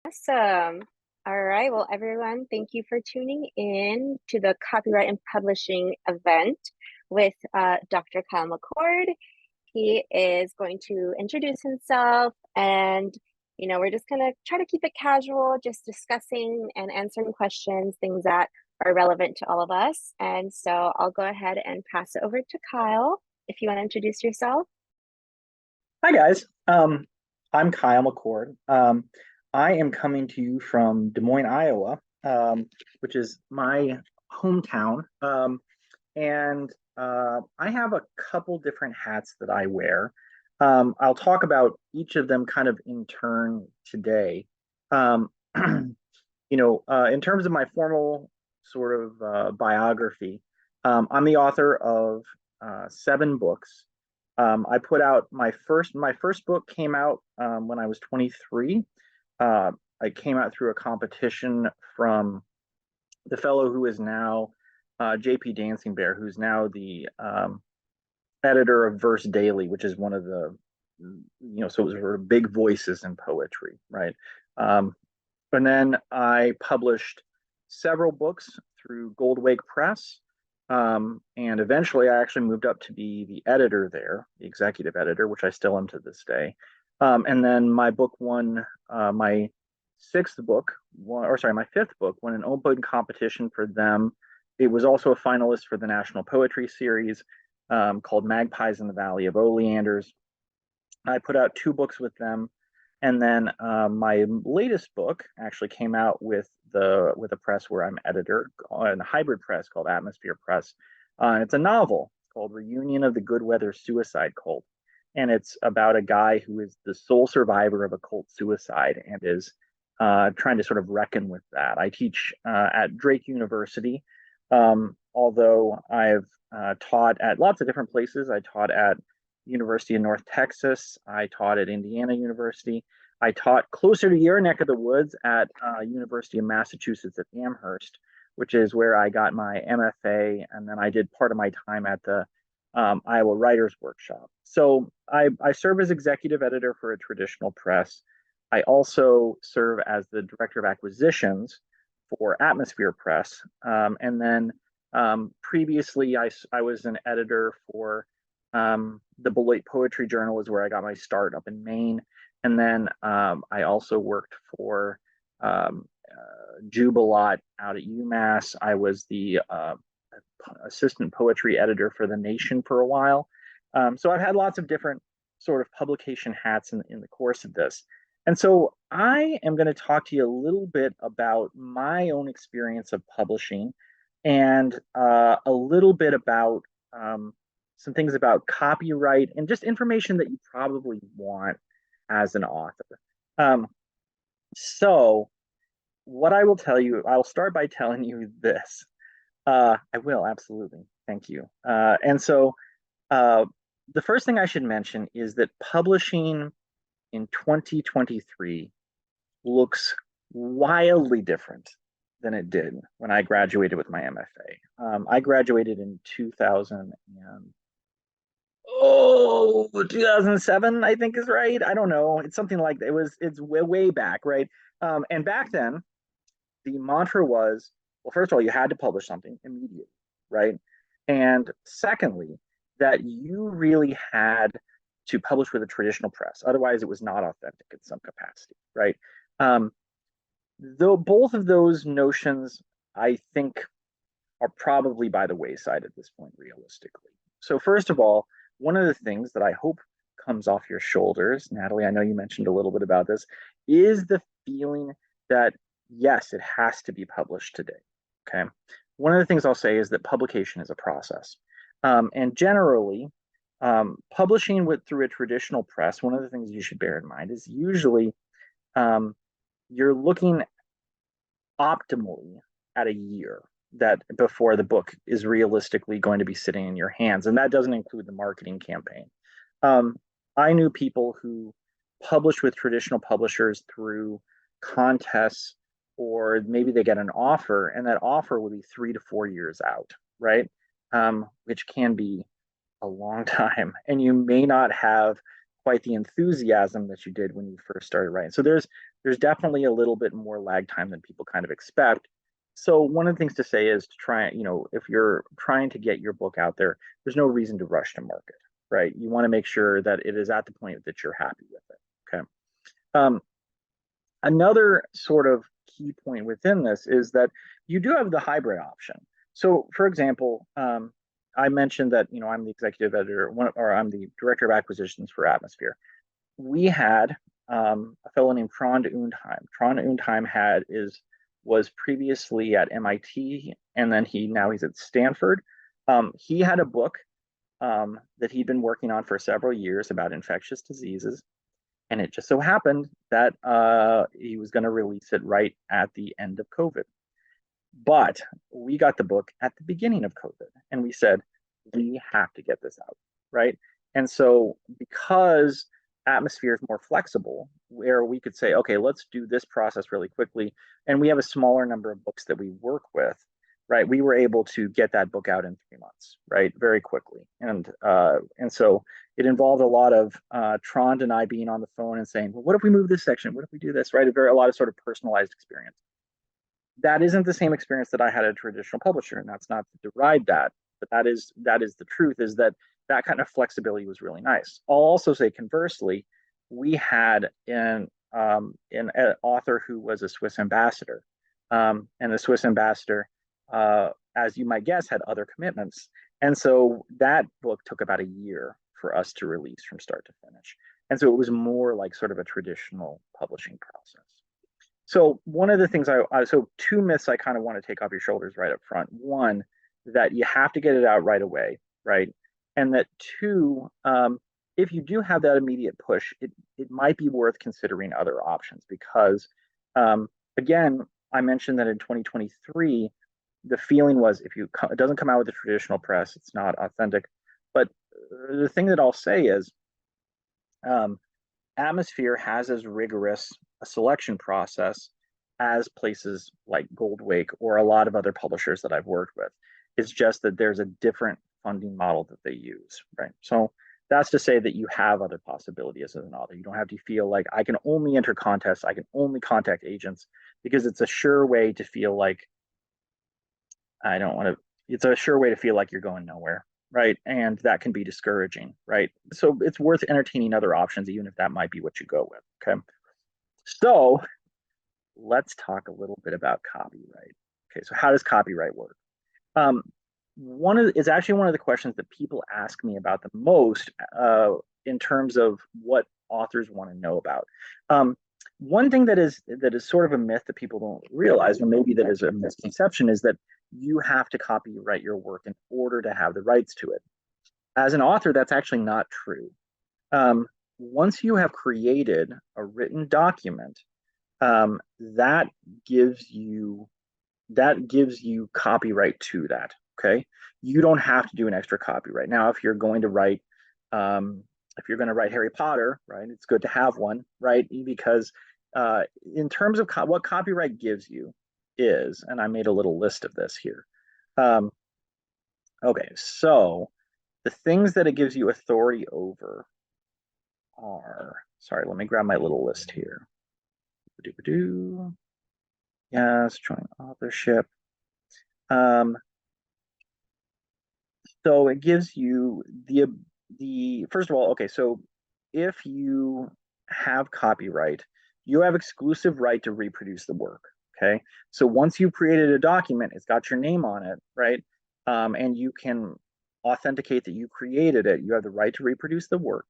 Awesome. All right. Well, everyone, thank you for tuning in to the Copyright and Publishing event with Dr. Kyle McCord. He is going to introduce himself and we're just going to try to keep it casual, just discussing and answering questions, things that are relevant to all of us. And so I'll go ahead and pass it over to Kyle if you want to introduce yourself. Hi guys. I'm Kyle McCord. I am coming to you from Des Moines, Iowa, which is my hometown. And I have a couple different hats that I wear. I'll talk about each of them kind of in turn today. Um, in terms of my formal sort of biography, I'm the author of 7 books. I put out my first book came out when I was 23. Uh, it came out through a competition from the fellow who is now J.P. Dancing Bear, who's now the editor of Verse Daily, which is one of the so it was sort of big voices in poetry, right? And then I published several books through Goldwake Press. And eventually I actually moved up to be the editor there, the executive editor, which I still am to this day. And then my book won my my fifth book won an open competition for them. It was also a finalist for the National Poetry Series called Magpies in the Valley of Oleanders. I put out 2 books with them. And then my latest book actually came out with a press where I'm editor, a hybrid press called Atmosphere Press. It's a novel called Reunion of the Goodweather Suicide Cult. And it's about a guy who is the sole survivor of a cult suicide and is trying to sort of reckon with that. I teach at Drake University, although I've taught at lots of different places. I taught at University of North Texas. I taught at Indiana University. I taught closer to your neck of the woods at University of Massachusetts at Amherst, which is where I got my MFA, and then I did part of my time at the Iowa Writers Workshop. So I serve as executive editor for a traditional press. I also serve as the director of acquisitions for Atmosphere Press. And then previously, I was an editor for the Beloit Poetry Journal, is where I got my start up in Maine. And then I also worked for Jubilot out at UMass. I was the assistant poetry editor for The Nation for a while. So I've had lots of different sort of publication hats in the course of this. And so I am going to talk to you a little bit about my own experience of publishing and a little bit about some things about copyright and just information that you probably want as an author. So what I will tell you, I'll start by telling you this. I will, absolutely. Thank you. The first thing I should mention is that publishing in 2023 looks wildly different than it did when I graduated with my MFA. I graduated in 2007, I think is right. I don't know. It's something like that. It's way back, right? And back then, the mantra was, well, first of all, you had to publish something immediately, right? And secondly, that you really had to publish with a traditional press. Otherwise, it was not authentic in some capacity, right? Though both of those notions, I think, are probably by the wayside at this point, realistically. So first of all, one of the things that I hope comes off your shoulders, Natalie, I know you mentioned a little bit about this, is the feeling that, yes, it has to be published today, okay? One of the things I'll say is that publication is a process. And generally, publishing through a traditional press, one of the things you should bear in mind is usually you're looking optimally at a year that before the book is realistically going to be sitting in your hands. And that doesn't include the marketing campaign. I knew people who published with traditional publishers through contests, or maybe they get an offer and that offer will be 3 to 4 years out, right? Which can be a long time. And you may not have quite the enthusiasm that you did when you first started writing. So there's definitely a little bit more lag time than people kind of expect. So one of the things to say is to try, if you're trying to get your book out there, there's no reason to rush to market, right? You want to make sure that it is at the point that you're happy with it. Okay. Um, Another sort of key point within this is that you do have the hybrid option. So, for example, I mentioned that I'm the executive editor, or I'm the director of acquisitions for Atmosphere. We had a fellow named Trond Undheim. Trond Undheim was previously at MIT, and then he's at Stanford. He had a book that he'd been working on for several years about infectious diseases, and it just so happened that he was going to release it right at the end of COVID. But we got the book at the beginning of COVID, and we said, we have to get this out, right? And so, because Atmosphere is more flexible, where we could say, okay, let's do this process really quickly, and we have a smaller number of books that we work with, right? We were able to get that book out in 3 months, right, very quickly, and so it involved a lot of Trond and I being on the phone and saying, well, what if we move this section? What if we do this? Right, a lot of sort of personalized experience. That isn't the same experience that I had at a traditional publisher, and that's not to deride that, but that is the truth. Is that kind of flexibility was really nice. I'll also say conversely, we had an author who was a Swiss ambassador, and the Swiss ambassador, as you might guess, had other commitments, and so that book took about a year for us to release from start to finish, and so it was more like sort of a traditional publishing process. So one of the things so two myths I kind of want to take off your shoulders right up front. One, that you have to get it out right away, right? And that two, if you do have that immediate push, it might be worth considering other options because, again, I mentioned that in 2023, the feeling was it doesn't come out with the traditional press, it's not authentic. But the thing that I'll say is, Atmosphere has as rigorous a selection process as places like Goldwake or a lot of other publishers that I've worked with. It's just that there's a different funding model that they use, right? So that's to say that you have other possibilities as an author. You don't have to feel like I can only enter contests, I can only contact agents, because it's a sure way to feel like I don't want to, it's a sure way to feel like you're going nowhere, right? And that can be discouraging, right? So it's worth entertaining other options, even if that might be what you go with. Okay. So let's talk a little bit about copyright. Okay. So how does copyright work? Is actually one of the questions that people ask me about the most in terms of what authors want to know about. One thing that is sort of a myth that people don't realize, or maybe that is a misconception, is that you have to copyright your work in order to have the rights to it. As an author, that's actually not true. Once you have created a written document, that gives you copyright to that. Okay, you don't have to do an extra copyright. Now, if you're going to write Harry Potter, right, it's good to have one, right? Because in terms of what copyright gives you is, and I made a little list of this here. Okay, so the things that it gives you authority over are, sorry, let me grab my little list here. Yes, joint authorship. So it gives you the first of all, okay, so if you have copyright, you have exclusive right to reproduce the work. Okay, so once you've created a document, it's got your name on it, right? And you can authenticate that you created it. You have the right to reproduce the work.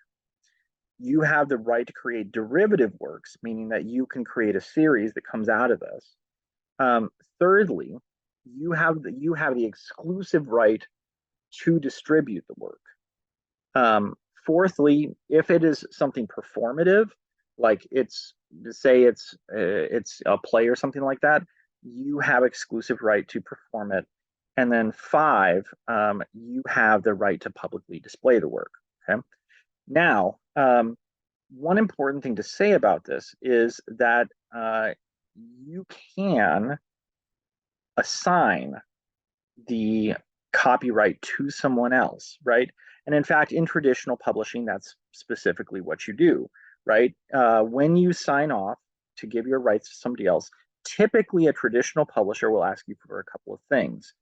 You have the right to create derivative works, meaning that you can create a series that comes out of this. Thirdly, you have the exclusive right to distribute the work. Fourthly, if it is something performative, like it's a play or something like that, you have exclusive right to perform it. And then 5, you have the right to publicly display the work. Okay. Now, one important thing to say about this is that you can assign the copyright to someone else, right? And in fact, in traditional publishing, that's specifically what you do, right? When you sign off, to give your rights to somebody else, typically a traditional publisher will ask you for a couple of things.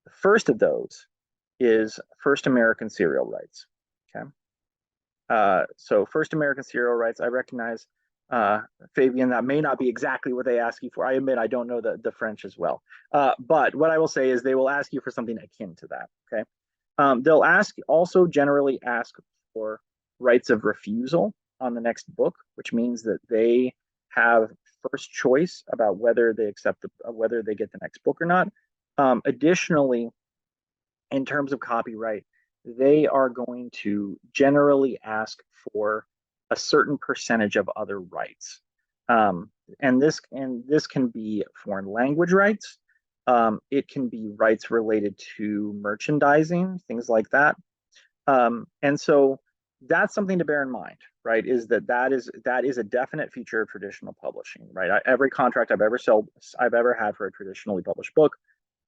The first of those is first American serial rights. Okay. So first American serial rights, I recognize, uh, Fabian, that may not be exactly what they ask you for. I admit I don't know the French as well. But what I will say is they will ask you for something akin to that. Okay. They'll also generally ask for rights of refusal on the next book, which means that they have first choice about whether they whether they get the next book or not. Additionally, in terms of copyright, they are going to generally ask for a certain percentage of other rights. Um, and this can be foreign language rights. It can be rights related to merchandising, things like that. And so that's something to bear in mind, right? That is a definite feature of traditional publishing, right? Every contract I've ever had for a traditionally published book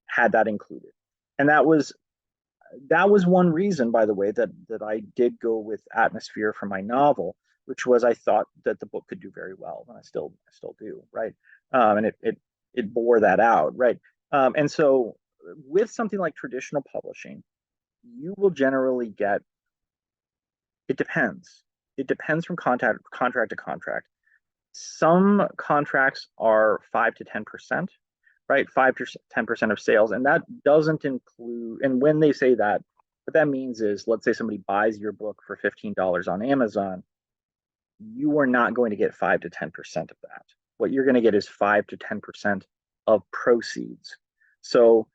had that included, and that was one reason, by the way, that I did go with Atmosphere for my novel, which was I thought that the book could do very well, and I still do, right? And it bore that out, right? And so with something like traditional publishing, you will generally get, it depends. It depends from contract to contract. Some contracts are 5 to 10%, right? 5 to 10% of sales, and that doesn't include. And when they say that, what that means is, let's say somebody buys your book for $15 on Amazon, you are not going to get 5 to 10% of that. What you're going to get is 5 to 10% of proceeds. So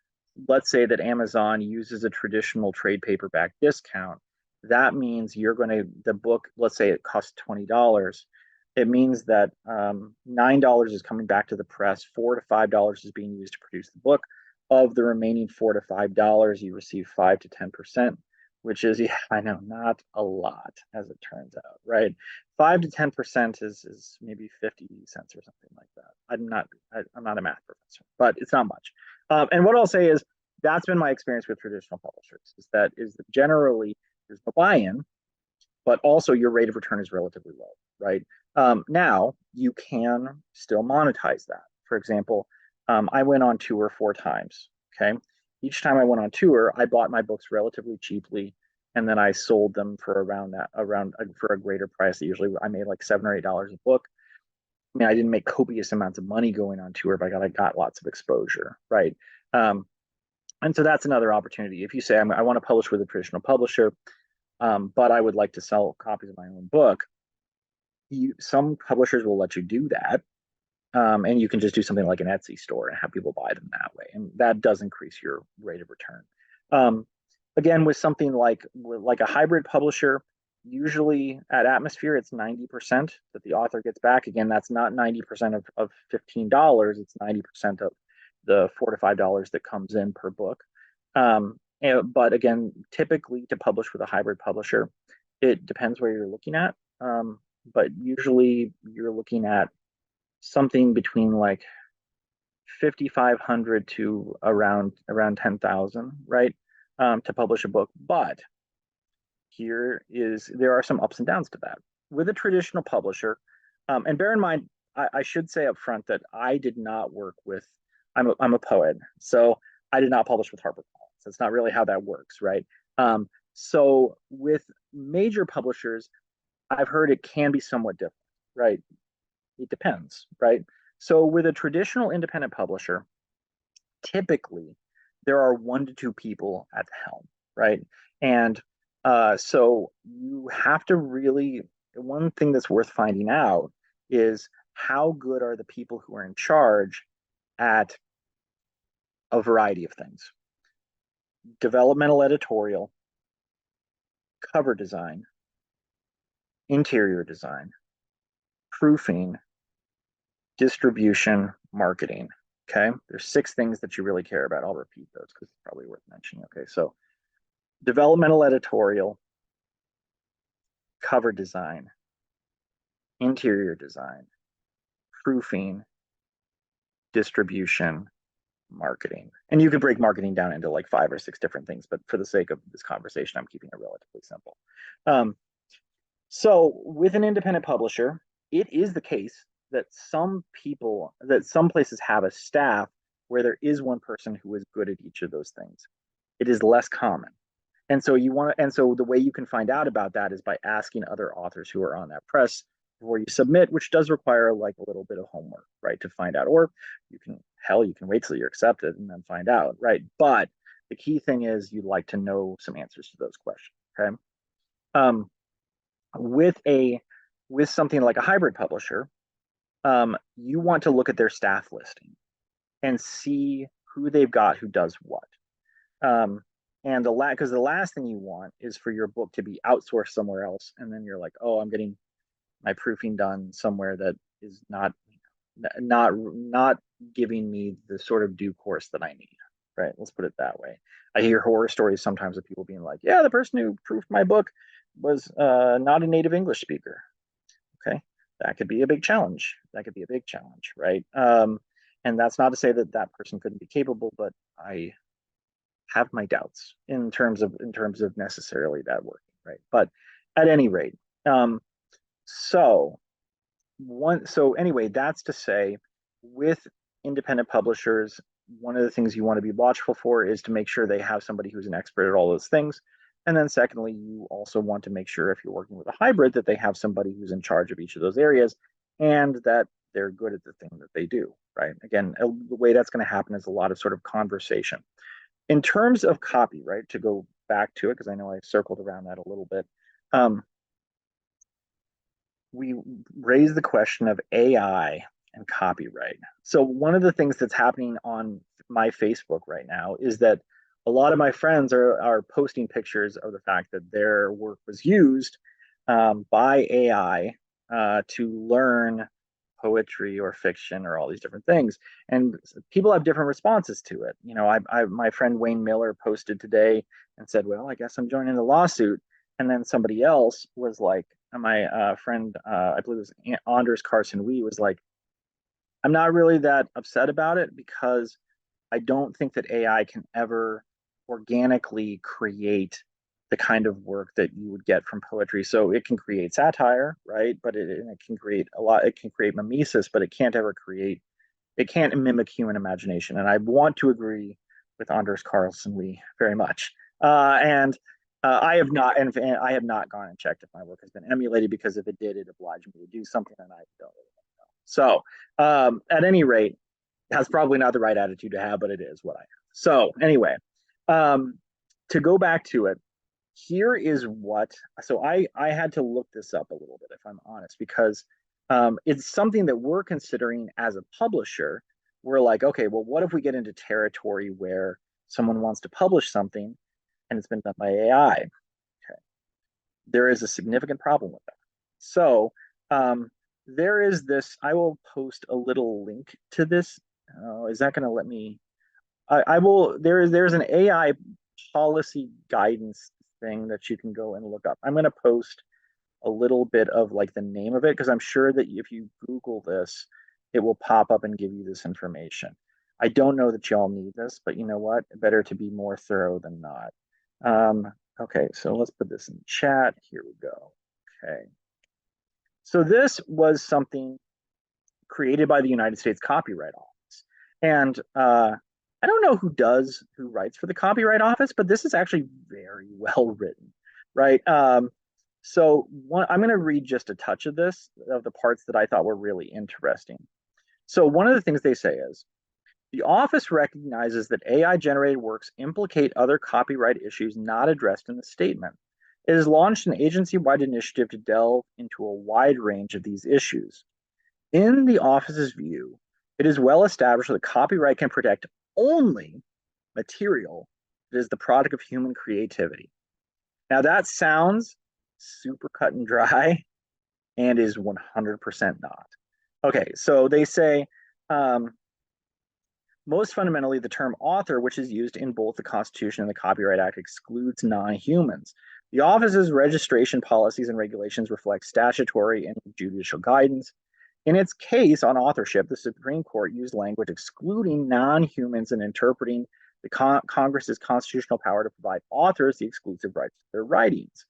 let's say that Amazon uses a traditional trade paperback discount. That means the book, let's say it costs $20. It means that $9 is coming back to the press, $4 to $5 is being used to produce the book. Of the remaining $4 to $5, you receive 5 to 10%, which is, yeah, I know, not a lot, as it turns out, right? 5 to 10% is maybe 50 cents or something like that. I'm not a math professor, but it's not much. And what I'll say is that's been my experience with traditional publishers, is that generally there's no buy-in, but also your rate of return is relatively low, right? Now you can still monetize that. For example, I went on tour 4 times. Okay, each time I went on tour, I bought my books relatively cheaply, and then I sold them for for a greater price. Usually, I made like $7 or $8 a book. I mean, I didn't make copious amounts of money going on tour, but I got lots of exposure, right? Um, and so that's another opportunity. If you say I want to publish with a traditional publisher, but I would like to sell copies of my own book, some publishers will let you do that. And you can just do something like an Etsy store and have people buy them that way. And that does increase your rate of return. Um, Again, with something like a hybrid publisher, usually at Atmosphere, it's 90% that the author gets back. Again, that's not 90% of $15. It's 90% of the $4 to $5 that comes in per book. But again, typically to publish with a hybrid publisher, it depends where you're looking at. But usually you're looking at something between like 5,500 to around 10,000, right? To publish a book. But there are some ups and downs to that. With a traditional publisher, and bear in mind, I should say up front that I did not work with. I'm a poet, so I did not publish with HarperCollins. That's not really how that works, right? So with major publishers, I've heard it can be somewhat different, right? It depends, right? So with a traditional independent publisher, typically there are 1 to 2 people at the helm, right? And so you have to really, one thing that's worth finding out is how good are the people who are in charge at a variety of things: developmental editorial, cover design, interior design, proofing, distribution, marketing. Okay, there's 6 things that you really care about. I'll repeat those because it's probably worth mentioning. Okay, so developmental editorial, cover design, interior design, proofing, distribution, marketing. And you could break marketing down into like 5 or 6 different things, but for the sake of this conversation, I'm keeping it relatively simple. So with an independent publisher, it is the case that some places have a staff where there is one person who is good at each of those things. It is less common. And so the way you can find out about that is by asking other authors who are on that press before you submit, which does require like a little bit of homework, right, to find out. Or you can wait till you're accepted and then find out, right? But the key thing is you'd like to know some answers to those questions. Okay. Um, with a with something like a hybrid publisher, you want to look at their staff listing and see who they've got who does what. Um, and because the last thing you want is for your book to be outsourced somewhere else, and then you're like, oh, I'm getting my proofing done somewhere that is not giving me the sort of due course that I need. Right? Let's put it that way. I hear horror stories sometimes of people being like, yeah, the person who proofed my book was not a native English speaker. Okay, that could be a big challenge. That could be a big challenge, right? And that's not to say that that person couldn't be capable, but I have my doubts in terms of necessarily that working, right? But at any rate, um, so so anyway, that's to say, with independent publishers, one of the things you want to be watchful for is to make sure they have somebody who's an expert at all those things. And then secondly, you also want to make sure if you're working with a hybrid that they have somebody who's in charge of each of those areas and that they're good at the thing that they do, right? Again, the way that's going to happen is a lot of sort of conversation. In terms of copyright, to go back to it, because I know I circled around that a little bit, um, we raised the question of AI and copyright. So one of the things that's happening on my Facebook right now is that a lot of my friends are posting pictures of the fact that their work was used by AI to learn poetry or fiction or all these different things, and people have different responses to it. You know, my friend Wayne Miller posted today and said, well, I guess I'm joining the lawsuit. And then somebody else was like, my friend, I believe it was Anders Carson Wee, was like, I'm not really that upset about it because I don't think that AI can ever organically create the kind of work that you would get from poetry. So it can create satire, right? But it can create a lot, it can create mimesis, but it can't ever create, it can't mimic human imagination. And I want to agree with Anders Carlson Lee very much. And I have not, and I have not gone and checked if my work has been emulated, because if it did, it obliged me to do something and I don't really know. So at any rate, that's probably not the right attitude to have, but it is what I have. So anyway, um, to go back to it, here is what. So I had to look this up a little bit, if I'm honest, because it's something that we're considering as a publisher. We're like, okay, well, what if we get into territory where someone wants to publish something and it's been done by AI? Okay, there is a significant problem with that. So there is this. I will post a little link to this. Is that going to let me? I will. There's an AI policy guidance thing that you can go and look up. I'm going to post a little bit of like the name of it, because I'm sure that if you Google this, it will pop up and give you this information. I don't know that y'all need this, but you know what? Better to be more thorough than not. Okay, so let's put this in the chat. Here we go. Okay. So this was something created by the United States Copyright Office. And I don't know who writes for the Copyright Office, but this is actually very well written, right? I'm going to read just a touch of this, of the parts that I thought were really interesting. So one of the things they say is, the office recognizes that AI-generated works implicate other copyright issues not addressed in the statement. It has launched an agency-wide initiative to delve into a wide range of these issues. In the office's view, it is well established that copyright can protect only material that is the product of human creativity. Now that sounds super cut and dry and is 100% not. Okay, so they say, most fundamentally, the term author, which is used in both the Constitution and the Copyright Act, excludes non-humans. The office's registration policies and regulations reflect statutory and judicial guidance. In its case on authorship, the Supreme Court used language excluding non-humans and interpreting the Congress's constitutional power to provide authors the exclusive rights to their writings.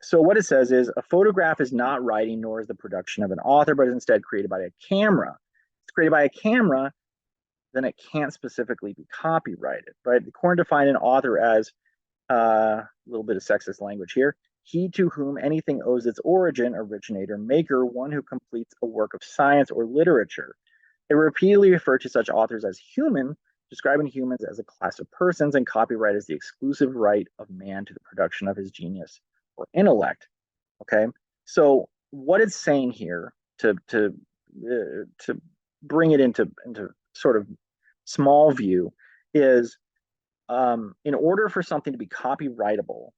So what it says is a photograph is not writing, nor is the production of an author, but is instead created by a camera. It's created by a camera, then it can't specifically be copyrighted, right? The court defined an author as a little bit of sexist language here. He to whom anything owes its origin, originator, maker, one who completes a work of science or literature. It repeatedly referred to such authors as human, describing humans as a class of persons, and copyright as the exclusive right of man to the production of his genius or intellect. Okay, so what it's saying here to bring it into sort of small view is in order for something to be copyrightable,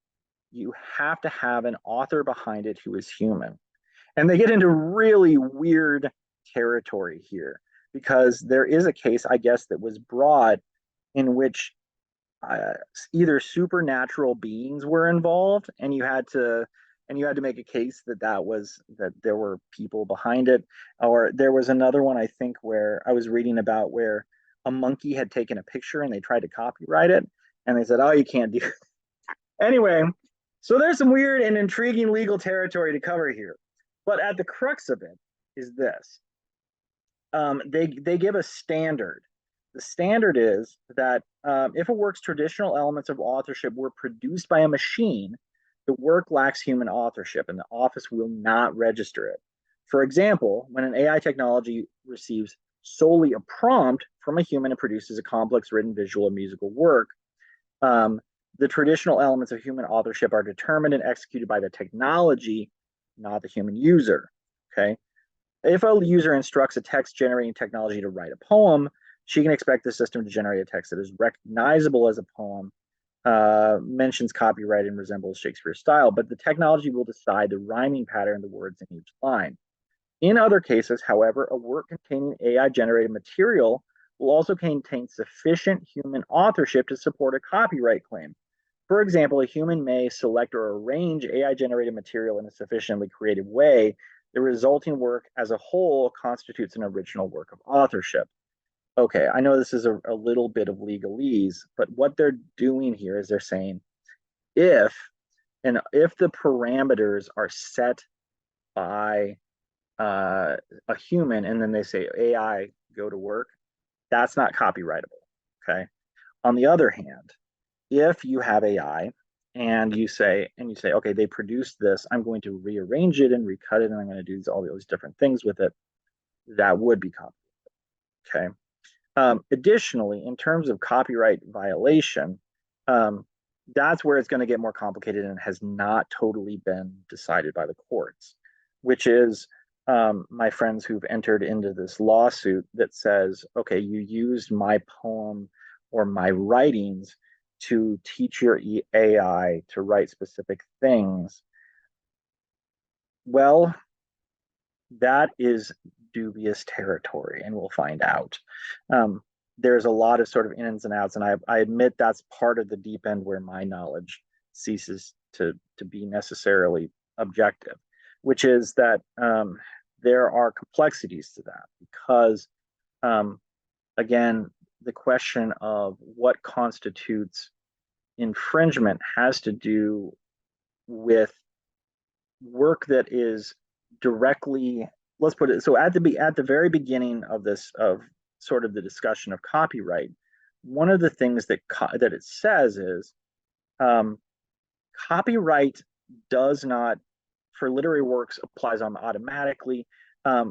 you have to have an author behind it who is human. And they get into really weird territory here because there is a case, I guess, that was brought in which uh, either supernatural beings were involved, and you had to make a case that that there were people behind it. Or there was another one I think where I was reading about where a monkey had taken a picture and they tried to copyright it, and they said, "Oh, you can't do." Anyway, so there's some weird and intriguing legal territory to cover here. But at the crux of it is this: they give a standard. The standard is that if a work's traditional elements of authorship were produced by a machine, the work lacks human authorship, and the office will not register it. For example, when an AI technology receives solely a prompt from a human and produces a complex written visual or musical work, um, the traditional elements of human authorship are determined and executed by the technology, not the human user. Okay. If a user instructs a text generating technology to write a poem, she can expect the system to generate a text that is recognizable as a poem, mentions copyright, and resembles Shakespeare's style, but the technology will decide the rhyming pattern of the words in each line. In other cases, however, a work containing AI generated material will also contain sufficient human authorship to support a copyright claim. For example, a human may select or arrange AI generated material in a sufficiently creative way. The resulting work as a whole constitutes an original work of authorship. Okay, I know this is a little bit of legalese, but what they're doing here is they're saying if if the parameters are set by a human and then they say AI go to work, that's not copyrightable. Okay. On the other hand, if you have AI and you say, okay, they produced this, I'm going to rearrange it and recut it, and I'm going to do all those different things with it, that would be copyright. Okay. Additionally, in terms of copyright violation, um, that's where it's going to get more complicated and has not totally been decided by the courts, which is my friends who've entered into this lawsuit that says, okay, you used my poem or my writings to teach your AI to write specific things. Well, that is dubious territory, and we'll find out. Um, there's a lot of sort of ins and outs, and I admit that's part of the deep end where my knowledge ceases to be necessarily objective, which is that there are complexities to that because, um, again, the question of what constitutes infringement has to do with work that is directly, let's put it so, at the very beginning of this, of sort of the discussion of copyright, one of the things that it says is um, copyright does not, for literary works, applies on automatically.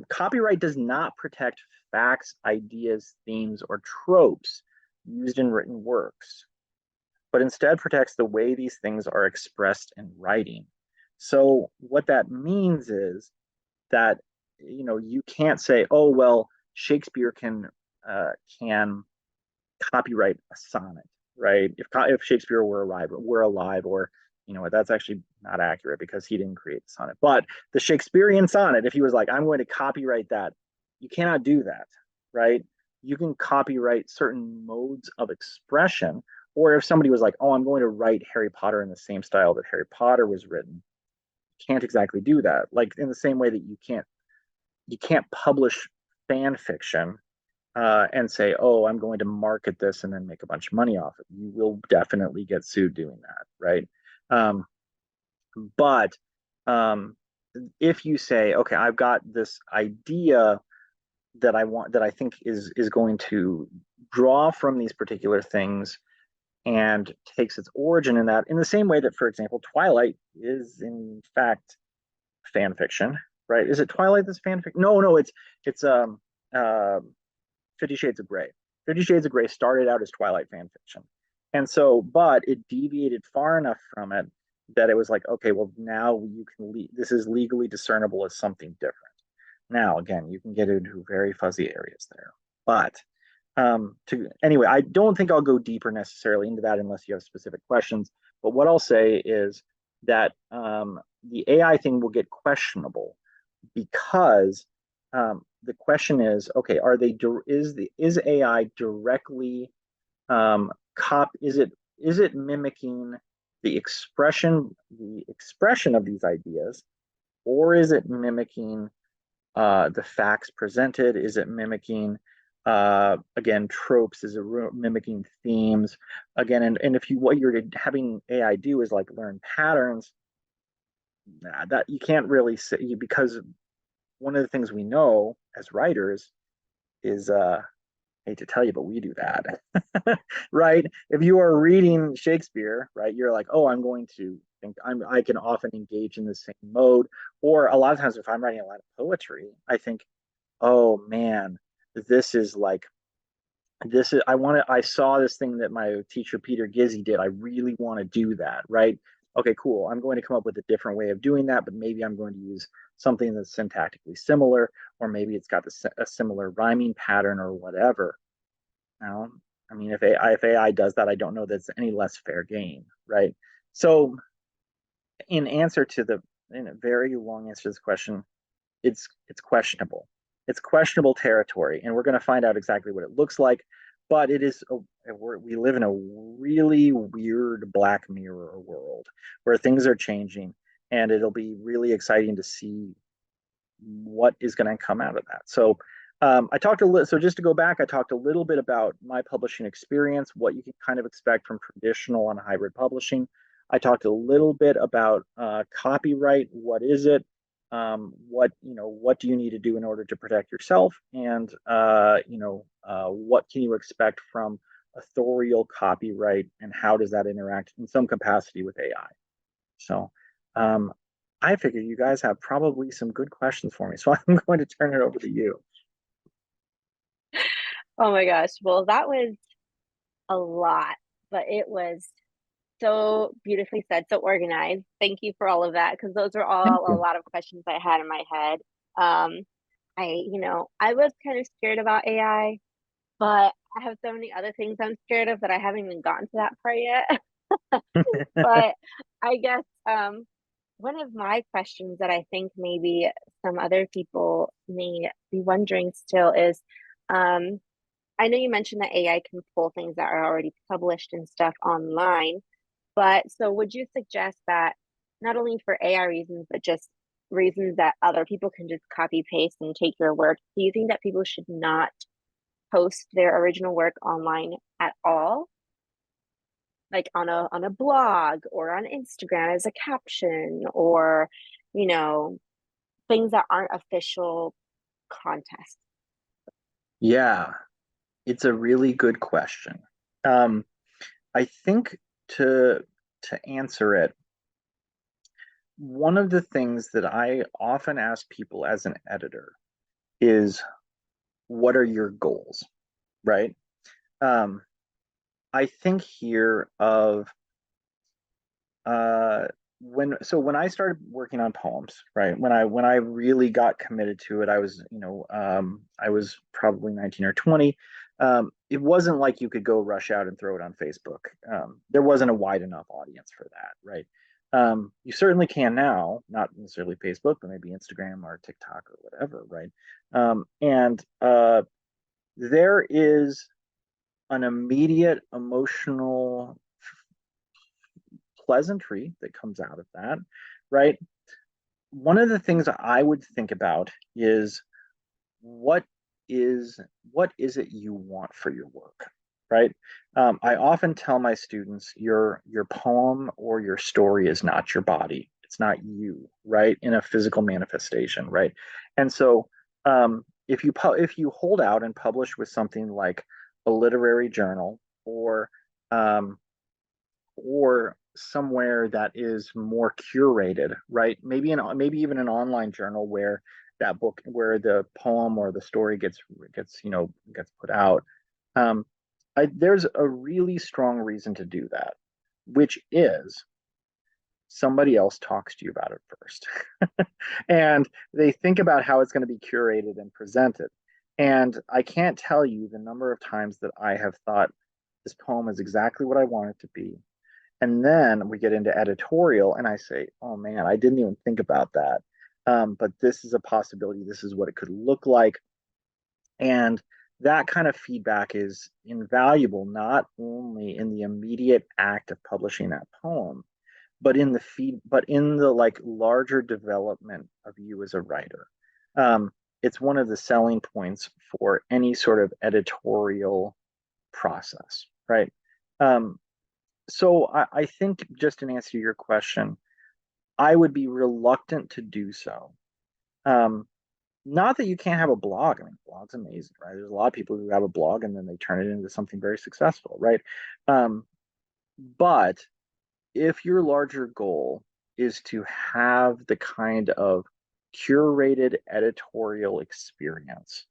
Copyright does not protect facts, ideas, themes, or tropes used in written works, but instead protects the way these things are expressed in writing. So what that means is that you can't say, oh well, Shakespeare can copyright a sonnet, right? If Shakespeare were alive, or that's actually not accurate because he didn't create the sonnet. But the Shakespearean sonnet, if he was like, I'm going to copyright that, you cannot do that, right? You can copyright certain modes of expression, or if somebody was like, oh, I'm going to write Harry Potter in the same style that Harry Potter was written, you can't exactly do that. Like in the same way that you can't publish fan fiction and say, oh, I'm going to market this and then make a bunch of money off it. You will definitely get sued doing that, right? Um, but um, if you say, okay, I've got this idea that I want, that I think is going to draw from these particular things and takes its origin in that, in the same way that, for example, Twilight is in fact fan fiction, right? Is it Twilight that's fan fiction? No, no, it's uh, 50 Shades of Grey. 50 Shades of Grey started out as Twilight fan fiction. And so, but it deviated far enough from it that it was like, okay, well, now you can, this is legally discernible as something different. Now, again, you can get into very fuzzy areas there. But to anyway, I don't think I'll go deeper necessarily into that unless you have specific questions. But what I'll say is that the AI thing will get questionable because the question is, okay, are they is AI directly is it mimicking the expression of these ideas, or is it mimicking the facts presented? Is it mimicking again tropes? Is it mimicking themes? Again, and if you what you're having AI do is like learn patterns, nah, that you can't really say, because one of the things we know as writers is I hate to tell you, but we do that. Right? If you are reading Shakespeare, right, you're like, oh, I'm going to think I can often engage in the same mode. Or a lot of times if I'm writing a lot of poetry, I think, oh man, this is like I saw this thing that my teacher Peter Gizzi did. I really want to do that, right? Okay, cool. I'm going to come up with a different way of doing that, but maybe I'm going to use something that's syntactically similar, or maybe it's got a similar rhyming pattern or whatever. Now, I mean, if AI does that, I don't know that's any less fair game, right? So, in answer to the in a very long answer to this question, it's questionable. It's questionable territory, and we're going to find out exactly what it looks like. But it is we live in a really weird Black Mirror world where things are changing, and it'll be really exciting to see what is going to come out of that. So I talked a little. So just to go back, I talked a little bit about my publishing experience, what you can kind of expect from traditional and hybrid publishing. I talked a little bit about copyright. What is it? What do you need to do in order to protect yourself? And what can you expect from authorial copyright, and how does that interact in some capacity with AI? So um, I figure you guys have probably some good questions for me. So I'm going to turn it over to you. Oh my gosh. Well, that was a lot, but it was so beautifully said, so organized. Thank you for all of that, because those are Thank all a you. lot of questions I had in my head. I was kind of scared about AI, but I have so many other things I'm scared of that I haven't even gotten to that part yet. But I guess one of my questions that I think maybe some other people may be wondering still is, um, I know you mentioned that AI can pull things that are already published and stuff online, but so would you suggest that not only for AI reasons, but just reasons that other people can just copy paste and take your work? Do you think that people should not post their original work online at all? Like on a blog or on Instagram as a caption, or you know, things that aren't official contests. Yeah, it's a really good question. Um, I think to to answer it, one of the things that I often ask people as an editor is, what are your goals? Right? Um, I think here of uh, when I started working on poems, right? When I really got committed to it, I was probably 19 or 20. It wasn't like you could go rush out and throw it on Facebook. There wasn't a wide enough audience for that, right? You certainly can now, not necessarily Facebook, but maybe Instagram or TikTok or whatever, right? And there is an immediate emotional pleasantry that comes out of that, right? One of the things I would think about is what is what is it you want for your work, right? I often tell my students, your poem or your story is not your body; it's It's not you, right? In a physical manifestation, right? And so if you hold out and publish with something like a literary journal um, or somewhere that is more curated, right? Maybe even an online journal where that book, where the poem or the story gets put out. Um, there's a really strong reason to do that, which is somebody else talks to you about it first. And they think about how it's going to be curated and presented. And I can't tell you the number of times that I have thought this poem is exactly what I want it to be. And then we get into editorial, and I say, oh man, I didn't even think about that. But this is a possibility. This is what it could look like. And that kind of feedback is invaluable, not only in the immediate act of publishing that poem, but in the like larger development of you as a writer. It's one of the selling points for any sort of editorial process, right? Um, so I think, just in answer to your question, I would be reluctant to do so. Um, Not that you can't have a blog. I mean, blog's amazing, right? There's a lot of people who have a blog and then they turn it into something very successful, right? Um, but if your larger goal is to have the kind of curated editorial experience,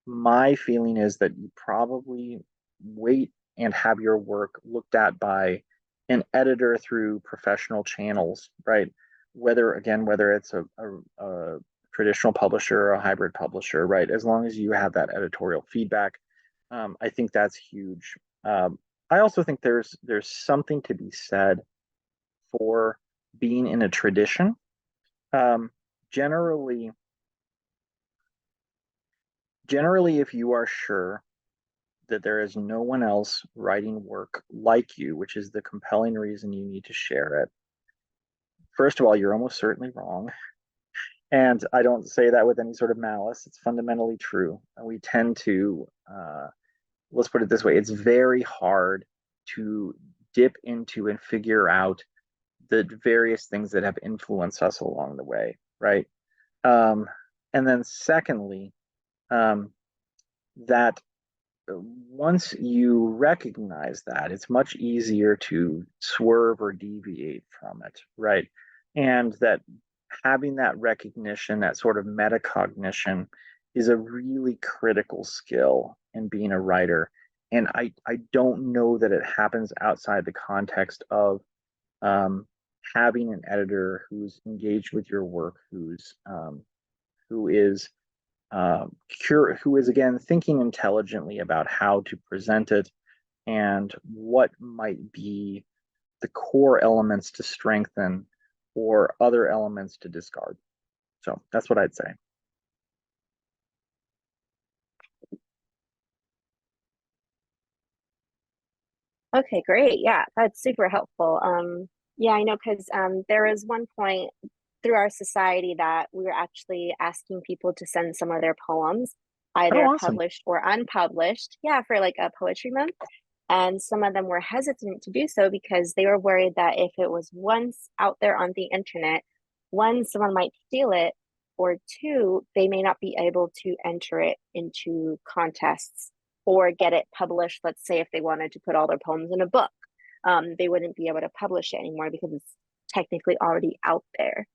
my feeling is that you probably wait and have your work looked at by an editor through professional channels, right? Whether it's a traditional publisher or a hybrid publisher, right? As long as you have that editorial feedback, I think that's huge. I also think there's something to be said for being in a tradition. Um, generally, generally, if you are sure that there is no one else writing work like you, which is the compelling reason you need to share it. First of all, you're almost certainly wrong. And I don't say that with any sort of malice. It's fundamentally true. And we tend to, let's put it this way, it's very hard to dip into and figure out the various things that have influenced us along the way, right? Um, and then, secondly, um, that once you recognize that, it's much easier to swerve or deviate from it, right? And that having that recognition, that sort of metacognition, is a really critical skill in being a writer. And I don't know that it happens outside the context of um, having an editor who's engaged with your work, who is who is again thinking intelligently about how to present it and what might be the core elements to strengthen or other elements to discard. So that's what I'd say. Okay, great. Yeah, that's super helpful. Yeah, I know because there was one point through our society that we were actually asking people to send some of their poems, Oh, either awesome. published or unpublished, yeah, for like a poetry month. And some of them were hesitant to do so because they were worried that if it was once out there on the internet, one, someone might steal it, or two, they may not be able to enter it into contests or get it published. Let's say if they wanted to put all their poems in a book, they wouldn't be able to publish it anymore because it's technically already out there.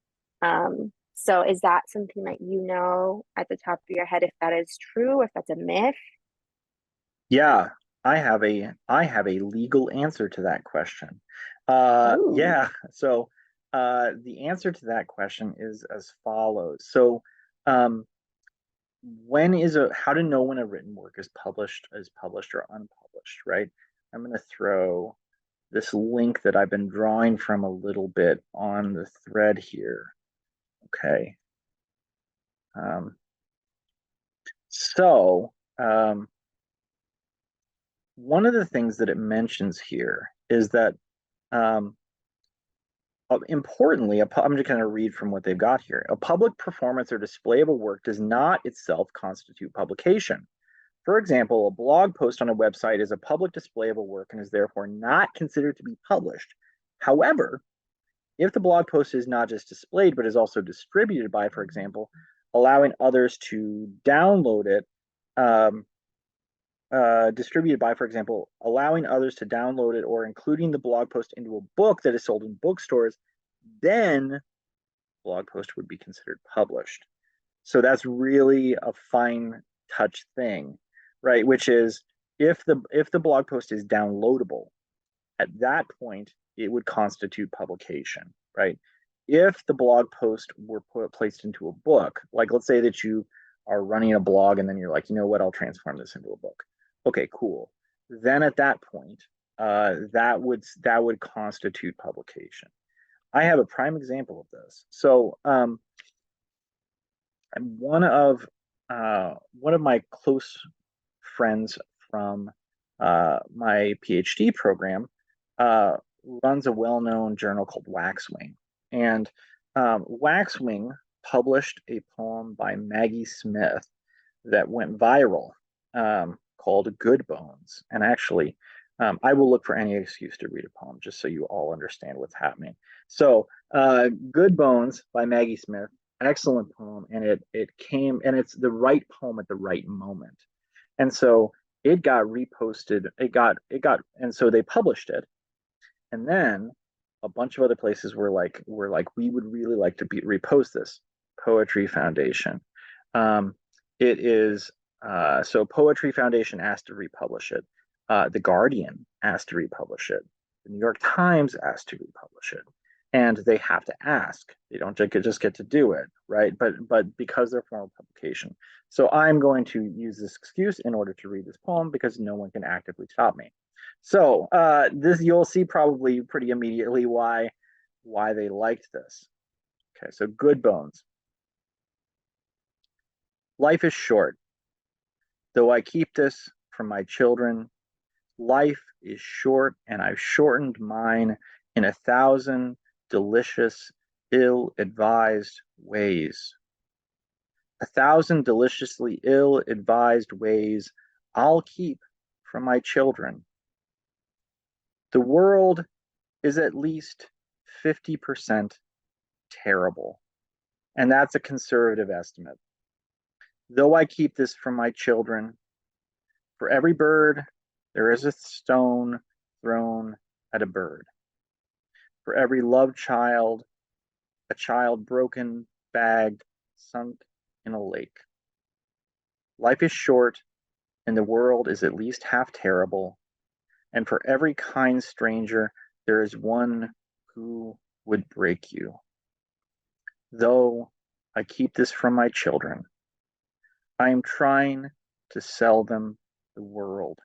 So is that something that you know at the top of your head if that is true, if that's a myth? Yeah, I have a legal answer to that question. Ooh. Yeah, so the answer to that question is as follows. So um, when is a how to know when a written work is published or unpublished, right? I'm going to throw this link that I've been drawing from a little bit on the thread here. Okay. Um, so one of the things that it mentions here is that um, importantly, I'm just going to read from what they've got here. A public performance or display of a work does not itself constitute publication. For example, a blog post on a website is a public display of a work and is therefore not considered to be published. However, if the blog post is not just displayed, but is also distributed by, for example, allowing others to download it, um, distributed by, for example, allowing others to download it or including the blog post into a book that is sold in bookstores, then blog post would be considered published. So that's really a fine touch thing, right? Which is if the blog post is downloadable, at that point it would constitute publication, right? If the blog post were placed into a book, like let's say that you are running a blog and then you're like, you know what, I'll transform this into a book. Okay, cool. Then at that point, that would constitute publication. I have a prime example of this. So one of one of my close friends from my PhD program uh, runs a well-known journal called Waxwing, and Waxwing published a poem by Maggie Smith that went viral called Good Bones. And actually, I will look for any excuse to read a poem just so you all understand what's happening. So, Good Bones by Maggie Smith, excellent poem, and it came and it's the right poem at the right moment. And so it got reposted. And so they published it, and then a bunch of other places were like, we would really like to repost this. Poetry Foundation. Um, it is so Poetry Foundation asked to republish it. The Guardian asked to republish it. The New York Times asked to republish it, and they have to ask. They don't just get to do it, right? But because they're formal publication. So I'm going to use this excuse in order to read this poem because no one can actively stop me. So this you'll see probably pretty immediately why they liked this. Okay, so Good Bones. Life is short, though I keep this from my children. Life is short, and I've shortened mine in 1,000 delicious, ill-advised ways. 1,000 deliciously ill-advised ways I'll keep from my children. The world is at least 50% terrible, and that's a conservative estimate. Though I keep this from my children, for every bird, there is a stone thrown at a bird. For every loved child, a child broken, bagged, sunk in a lake. Life is short, and the world is at least half terrible. And for every kind stranger, there is one who would break you. Though I keep this from my children, I am trying to sell them the world.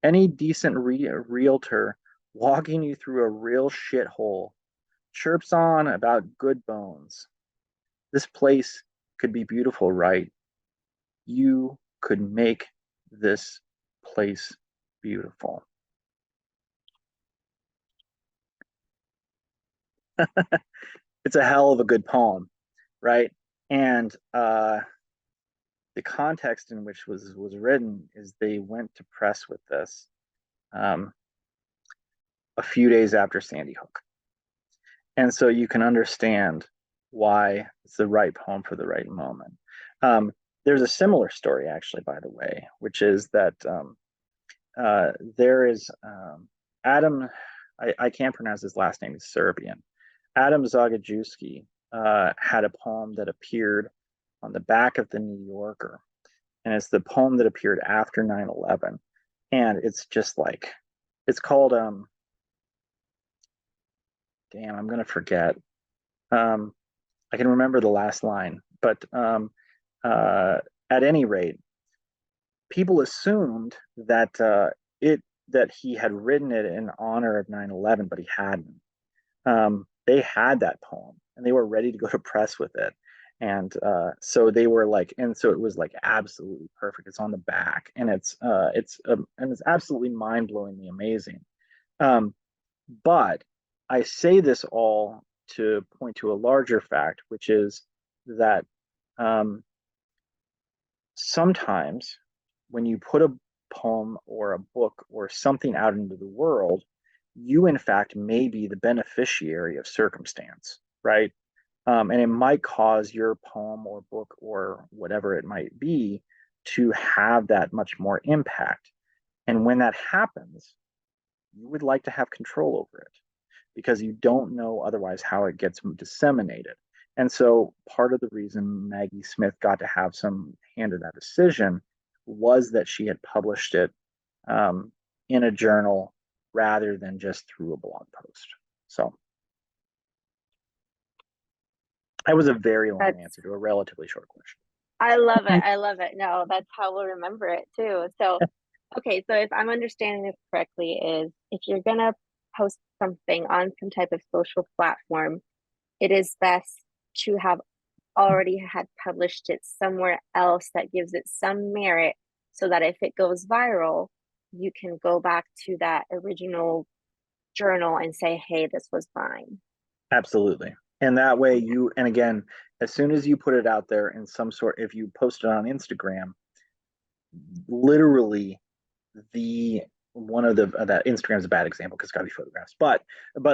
Any decent realtor walking you through a real shithole chirps on about Good Bones. This place could be beautiful, right? You could make this place beautiful. It's a hell of a good poem, right? And the context in which was written is they went to press with this um, a few days after Sandy Hook, and so you can understand why it's the right poem for the right moment. Um, there's a similar story, actually, by the way, which is that there is Adam. I can't pronounce his last name. He's Serbian. Adam Zagajewski had a poem that appeared on the back of the New Yorker, and it's the poem that appeared after 9/11, and it's just like it's called damn, I'm gonna forget. Um, I can remember the last line, but uh, at any rate, people assumed that it that he had written it in honor of 9/11, but he hadn't. They had that poem and they were ready to go to press with it. And so they were like, and so it was like absolutely perfect. It's on the back, and it's absolutely mind-blowingly amazing. Um, but I say this all to point to a larger fact, which is that um, sometimes when you put a poem or a book or something out into the world, you in fact may be the beneficiary of circumstance, right? And it might cause your poem or book or whatever it might be to have that much more impact. And when that happens, you would like to have control over it because you don't know otherwise how it gets disseminated. And so part of the reason Maggie Smith got to have some hand in that decision was that she had published it um, in a journal rather than just through a blog post. So that was a very long That's answer to a relatively short question. I love it. I love it. No, that's how we'll remember it too. So, okay, so if I'm understanding this correctly, is if you're gonna post something on some type of social platform, it is best to have already had published it somewhere else that gives it some merit so that if it goes viral, you can go back to that original journal and say, hey, this was mine. Absolutely. And that way Okay. you, and again, as soon as you put it out there in some sort, if you post it on Instagram, literally the one of the that Instagram's a bad example because it's got to be photographs, but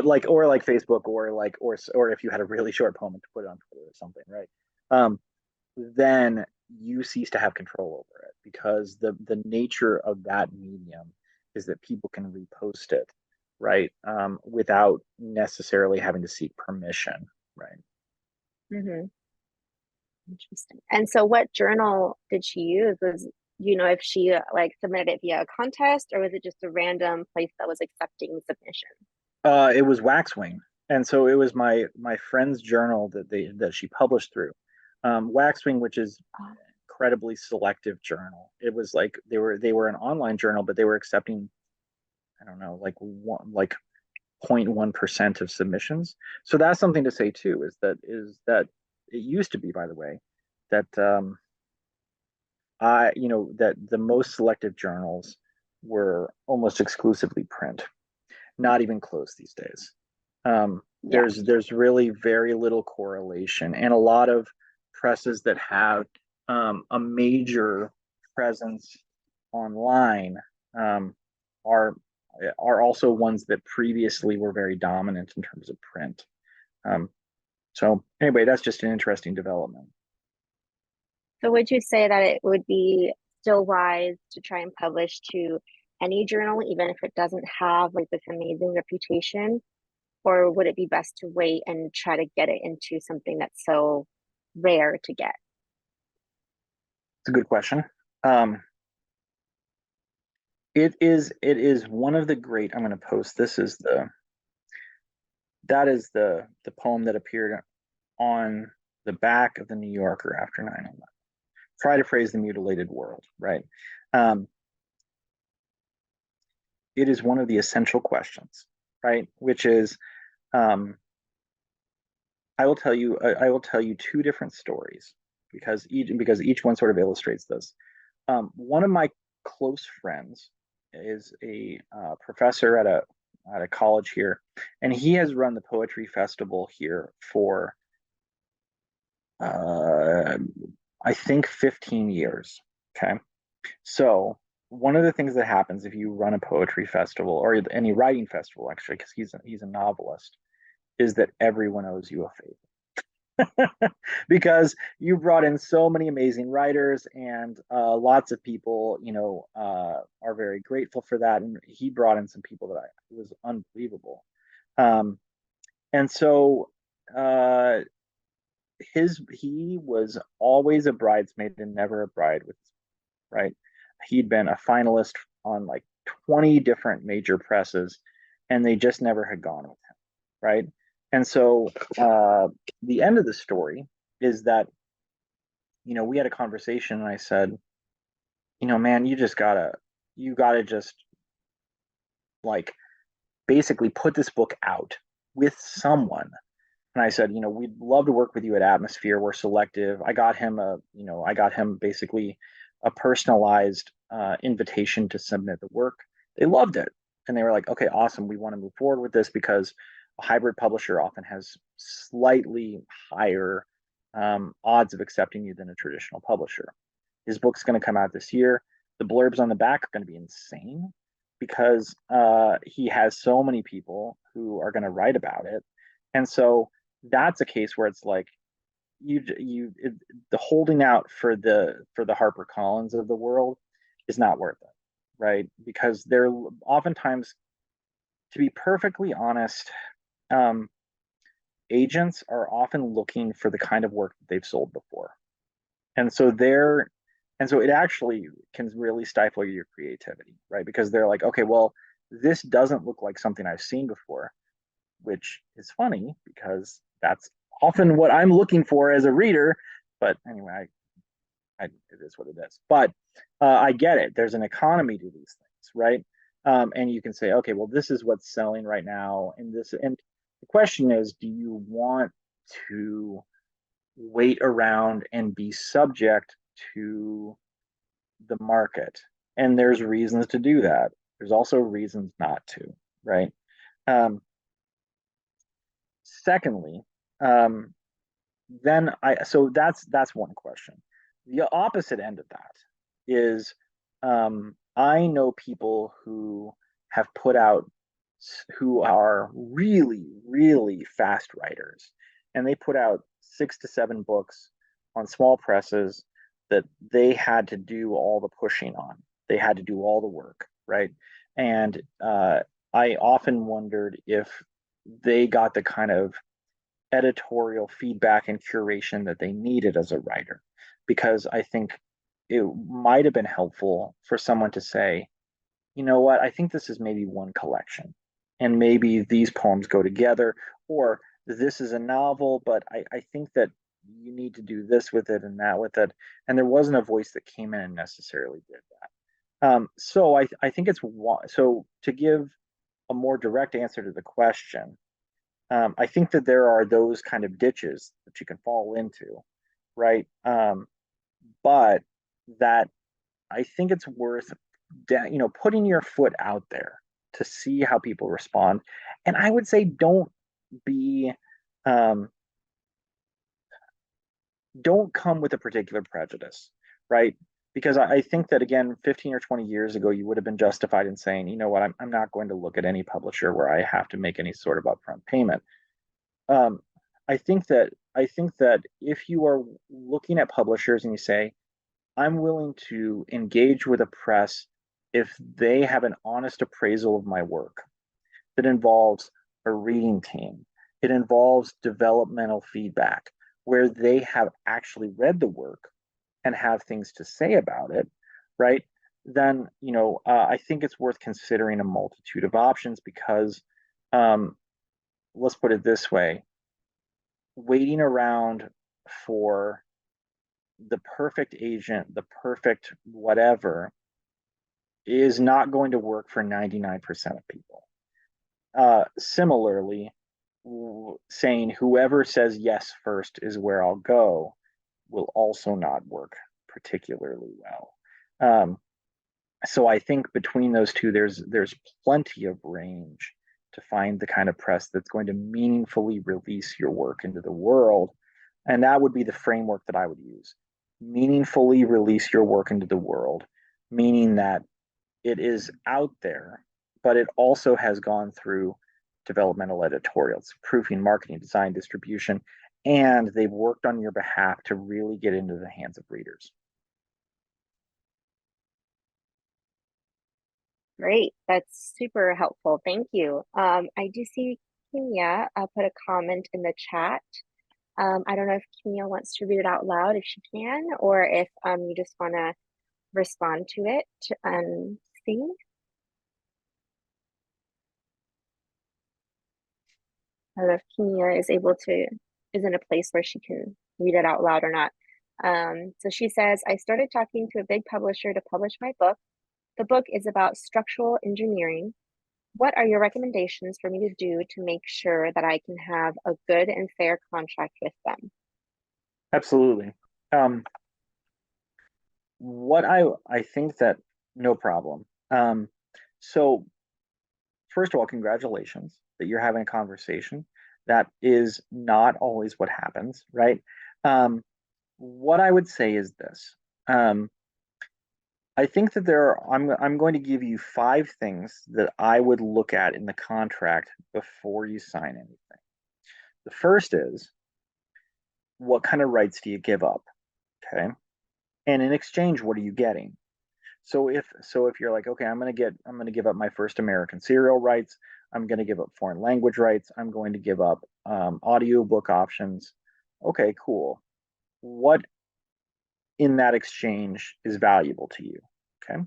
like or like Facebook or if you had a really short poem to put it on Twitter or something, right? Then you cease to have control over it because the nature of that medium is that people can repost it, right? Without necessarily having to seek permission, right? Mm-hmm. Interesting. And so what journal did she use? Was, you know, if she like submitted it via a contest or was it just a random place that was accepting submission? It was Waxwing, and so it was my friend's journal that she published through. Waxwing, which is Oh, incredibly selective journal. It was like they were an online journal, but they were accepting, I don't know, like 0.1% of submissions. So that's something to say too, is that it used to be, by the way, that that the most selective journals were almost exclusively print, not even close these days. yeah. There's really very little correlation, and a lot of presses that have a major presence online um, are are also ones that previously were very dominant in terms of print. Um, so anyway, that's just an interesting development. So would you say that it would be still wise to try and publish to any journal, even if it doesn't have like this amazing reputation? Or would it be best to wait and try to get it into something that's so rare to get? It's a good question. Um, it is one of the great. I'm going to post. This is the that is the poem that appeared on the back of the New Yorker after 9/11. Try to praise the mutilated world, right? Um, it is one of the essential questions, right? Which is, um, I will tell you two different stories because each one sort of illustrates this. One of my close friends is a professor at a college here, and he has run the poetry festival here for uh, I think 15 years. Okay. So one of the things that happens if you run a poetry festival or any writing festival, actually, because he's a novelist, is that everyone owes you a favor because you brought in so many amazing writers and lots of people, are very grateful for that. And he brought in some people that it was unbelievable. Um, and so uh, he was always a bridesmaid and never a bride with, right? He'd been a finalist on like 20 different major presses, and they just never had gone with him, right? And so the end of the story is that, we had a conversation, and I said, man, you gotta just like basically put this book out with someone. And I said, we'd love to work with you at Atmosphere. We're selective. I got him basically a personalized invitation to submit the work. They loved it. And they were like, okay, awesome. We want to move forward with this because a hybrid publisher often has slightly higher odds of accepting you than a traditional publisher. His book's going to come out this year. The blurbs on the back are going to be insane. because he has so many people who are going to write about it. And so that's a case where it's like the holding out for the Harper Collins of the world is not worth it, right? Because they're oftentimes, to be perfectly honest, um, agents are often looking for the kind of work that they've sold before. And so they're and so it actually can really stifle your creativity, right? Because they're like, okay, well, this doesn't look like something I've seen before, which is funny because that's often what I'm looking for as a reader. But anyway, it is what it is. But I get it. There's an economy to these things, right? And you can say, okay, well, this is what's selling right now, and the question is, do you want to wait around and be subject to the market? And there's reasons to do that. There's also reasons not to, right? Um, Secondly, um, then I so that's one question. The opposite end of that is I know people who have put out who are really, really fast writers, and they put out 6 to 7 books on small presses that they had to do all the pushing on. They had to do all the work, right? And I often wondered if they got the kind of editorial feedback and curation that they needed as a writer, because I think it might have been helpful for someone to say, you know what, I think this is maybe one collection, and maybe these poems go together, or this is a novel, but I think that you need to do this with it and that with it. And there wasn't a voice that came in and necessarily did that. So I think it's so to give a more direct answer to the question, I think that there are those kind of ditches that you can fall into, right? But that I think it's worth, putting your foot out there to see how people respond. And I would say be, um, don't come with a particular prejudice, right? Because I think that again, 15 or 20 years ago, you would have been justified in saying, you know what, I'm not going to look at any publisher where I have to make any sort of upfront payment. um, I think that if you are looking at publishers and you say, I'm willing to engage with a press if they have an honest appraisal of my work that involves a reading team, it involves developmental feedback where they have actually read the work and have things to say about it, right? Then, I think it's worth considering a multitude of options because, um, let's put it this way, waiting around for the perfect agent, the perfect whatever, is not going to work for 99% of people. Similarly, saying whoever says yes first is where I'll go will also not work particularly well. So I think between those two, there's plenty of range to find the kind of press that's going to meaningfully release your work into the world. And that would be the framework that I would use. Meaningfully release your work into the world, meaning that it is out there, but it also has gone through developmental editorials, proofing, marketing, design, distribution, and they've worked on your behalf to really get into the hands of readers. Great. That's super helpful. Thank you. I do see Kimia put a comment in the chat. I don't know if Kimia wants to read it out loud if she can, or if you just want to respond to it and sing. I don't know if Kimia is in a place where she can read it out loud or not. So she says, I started talking to a big publisher to publish my book. The book is about structural engineering. What are your recommendations for me to do to make sure that I can have a good and fair contract with them? Absolutely. Um, what I think that no problem. So first of all, congratulations that you're having a conversation. That is not always what happens, right? What I would say is this. Um, I think that I'm going to give you five things that I would look at in the contract before you sign anything. The first is, what kind of rights do you give up? Okay. And in exchange, what are you getting? So if you're like, okay, I'm gonna give up my first American serial rights, I'm gonna give up foreign language rights, I'm going to give up audiobook options. Okay, cool. What in that exchange is valuable to you? Okay.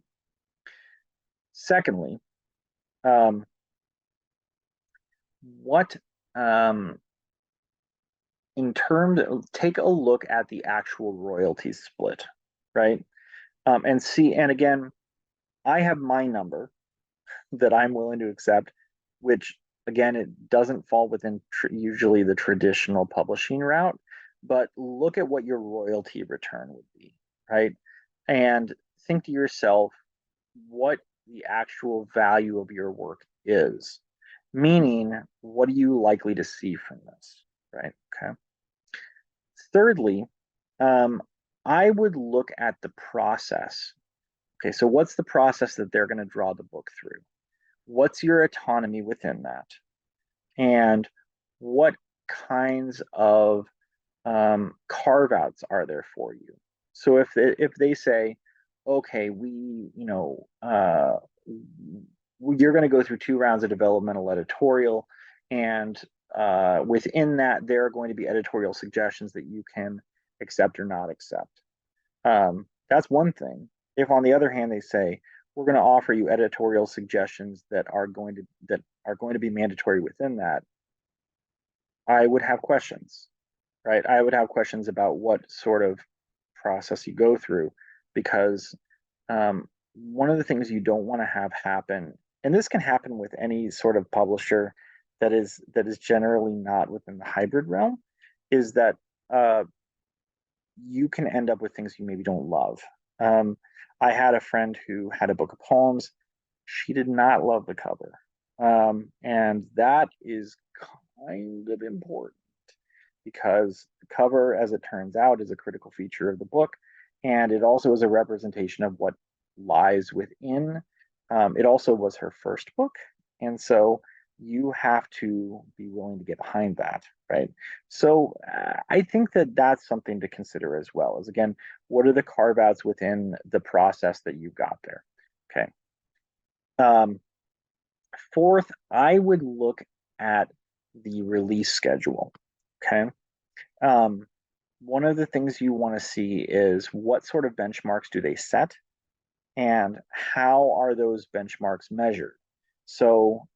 Secondly, um, what in terms of, take a look at the actual royalties split, right? And see, and again, I have my number that I'm willing to accept, which again, it doesn't fall within usually the traditional publishing route, but look at what your royalty return would be, right? And think to yourself what the actual value of your work is, meaning, what are you likely to see from this, right? Okay. Thirdly, um, I would look at the process. Okay, so what's the process that they're going to draw the book through? What's your autonomy within that? And what kinds of carve outs are there for you? So if they say, okay, you're going to go through 2 rounds of developmental editorial, and within that, there are going to be editorial suggestions that you can accept or not accept. That's one thing. If on the other hand they say, we're going to offer you editorial suggestions that are going to be mandatory within that, I would have questions, right? I would have questions about what sort of process you go through, because one of the things you don't want to have happen, and this can happen with any sort of publisher that is generally not within the hybrid realm, is that uh, you can end up with things you maybe don't love. Um, I had a friend who had a book of poems. She did not love the cover. And that is kind of important, because the cover, as it turns out, is a critical feature of the book. And it also is a representation of what lies within. It also was her first book. And so you have to be willing to get behind that, right? So I think that that's something to consider as well. As again, what are the carve outs within the process that you've got there? Okay. Um, Fourth, I would look at the release schedule. Okay. Um, One of the things you want to see is what sort of benchmarks do they set, and how are those benchmarks measured? So,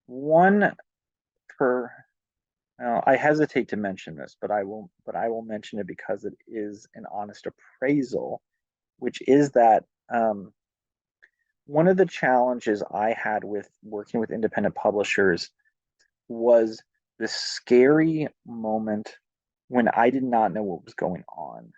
one per, I hesitate to mention this, but I will mention it because it is an honest appraisal, which is that one of the challenges I had with working with independent publishers was the scary moment when I did not know what was going on.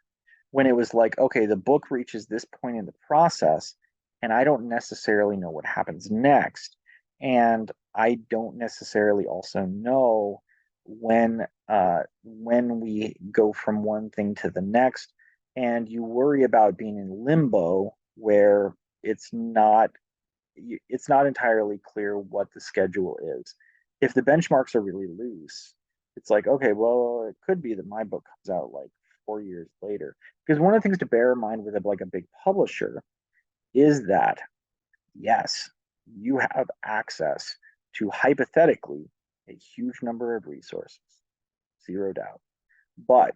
When it was like, okay, the book reaches this point in the process, and I don't necessarily know what happens next. And I don't necessarily also know when we go from one thing to the next. And you worry about being in limbo where it's not it's not entirely clear what the schedule is. If the benchmarks are really loose, it's like, okay, well, it could be that my book comes out like 4 years later. Because one of the things to bear in mind with like a big publisher is that, yes, you have access to hypothetically a huge number of resources, zero doubt. But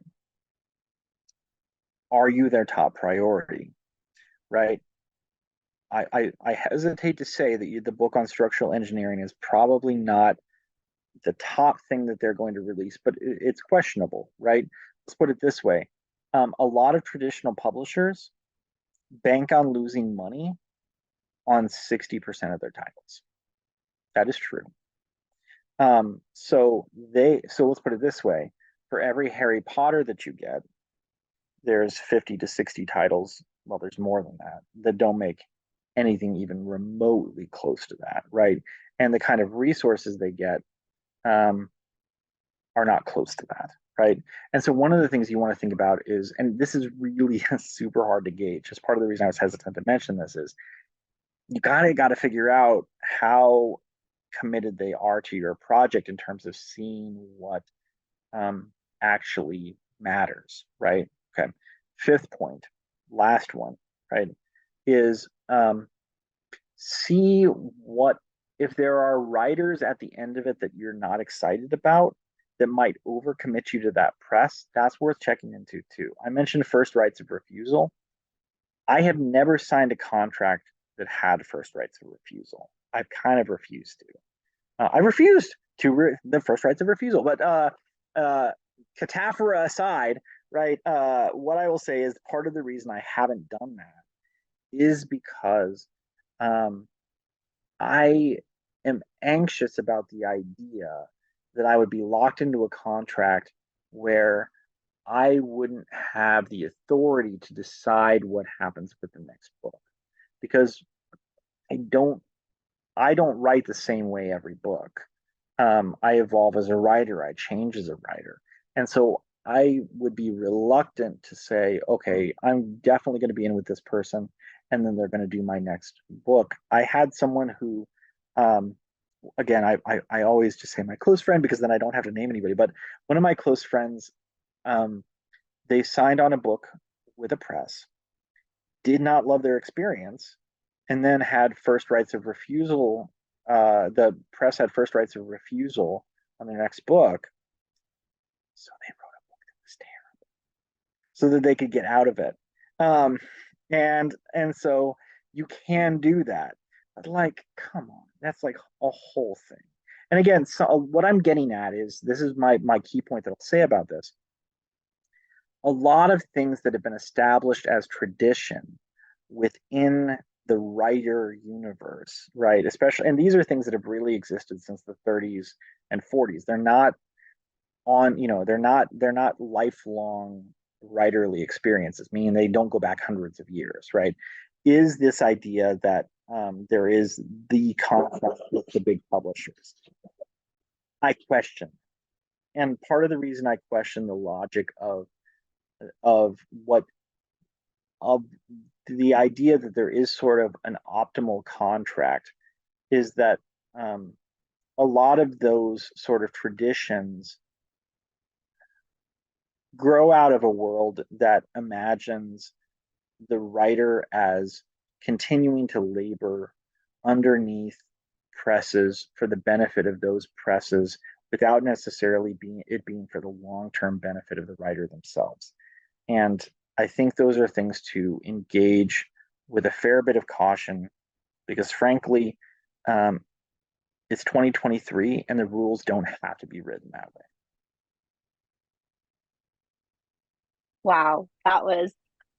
are you their top priority, right? I hesitate to say that the book on structural engineering is probably not the top thing that they're going to release, but it's questionable, right? Let's put it this way. A lot of traditional publishers bank on losing money on 60% of their titles. That is true. So let's put it this way. For every Harry Potter that you get, there's 50 to 60 titles. Well, there's more than that that don't make anything even remotely close to that, right? And the kind of resources they get um, are not close to that. right? And so one of the things you want to think about is, and this is really super hard to gauge. Just part of the reason I was hesitant to mention this is you got to figure out how committed they are to your project in terms of seeing what um, actually matters, right? Okay. Fifth point, last one, right, is see what if there are writers at the end of it that you're not excited about that might overcommit you to that press. That's worth checking into too. I mentioned first rights of refusal. I have never signed a contract that had first rights of refusal. I've kind of refused to. I refused to the first rights of refusal. But uh, cataphora aside, right? What I will say is part of the reason I haven't done that is because um, I am anxious about the idea that I would be locked into a contract where I wouldn't have the authority to decide what happens with the next book because I don't I don't write the same way every book. I evolve as a writer, I change as a writer. And so I would be reluctant to say, okay, I'm definitely going to be in with this person, and then they're going to do my next book. I had someone who, um, again, I always just say my close friend because then I don't have to name anybody, but one of my close friends, um, they signed on a book with a press, did not love their experience, and then had first rights of refusal. The press had first rights of refusal on their next book, so they wrote a book that was terrible, so that they could get out of it. Um, and so you can do that, but like, come on, that's like a whole thing. And again, so what I'm getting at is this is my key point that I'll say about this. A lot of things that have been established as tradition within the writer universe, right? Especially, and these are things that have really existed since the 30s and 40s. They're not they're not lifelong writerly experiences, meaning they don't go back hundreds of years, right? Is this idea that there is the contract with the big publishers? I question, and part of the reason I question the logic of what of the idea that there is sort of an optimal contract is that um, a lot of those sort of traditions grow out of a world that imagines the writer as continuing to labor underneath presses for the benefit of those presses without necessarily being for the long-term benefit of the writer themselves. And I think those are things to engage with a fair bit of caution because, frankly, um, it's 2023 and the rules don't have to be written that way. Wow, that was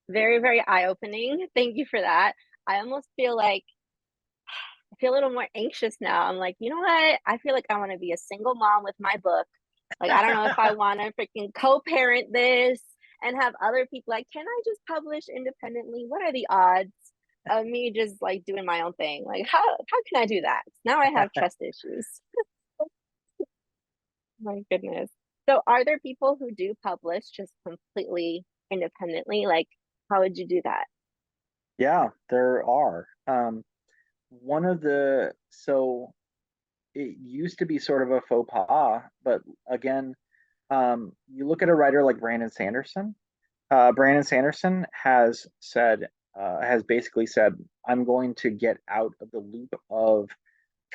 very, very eye-opening. Thank you for that. I almost feel like I feel a little more anxious now. I'm like, you know what? I feel like I want to be a single mom with my book. Like, I don't know if I want to freaking co-parent this and have other people like, can I just publish independently? What are the odds of me just like doing my own thing? Like, how can I do that? Now I have trust issues. My goodness. So, are there people who do publish just completely independently? Like, how would you do that? Yeah, there are. One of the so it used to be sort of a faux pas, but again, you look at a writer like Brandon Sanderson. Brandon Sanderson has basically said, I'm going to get out of the loop of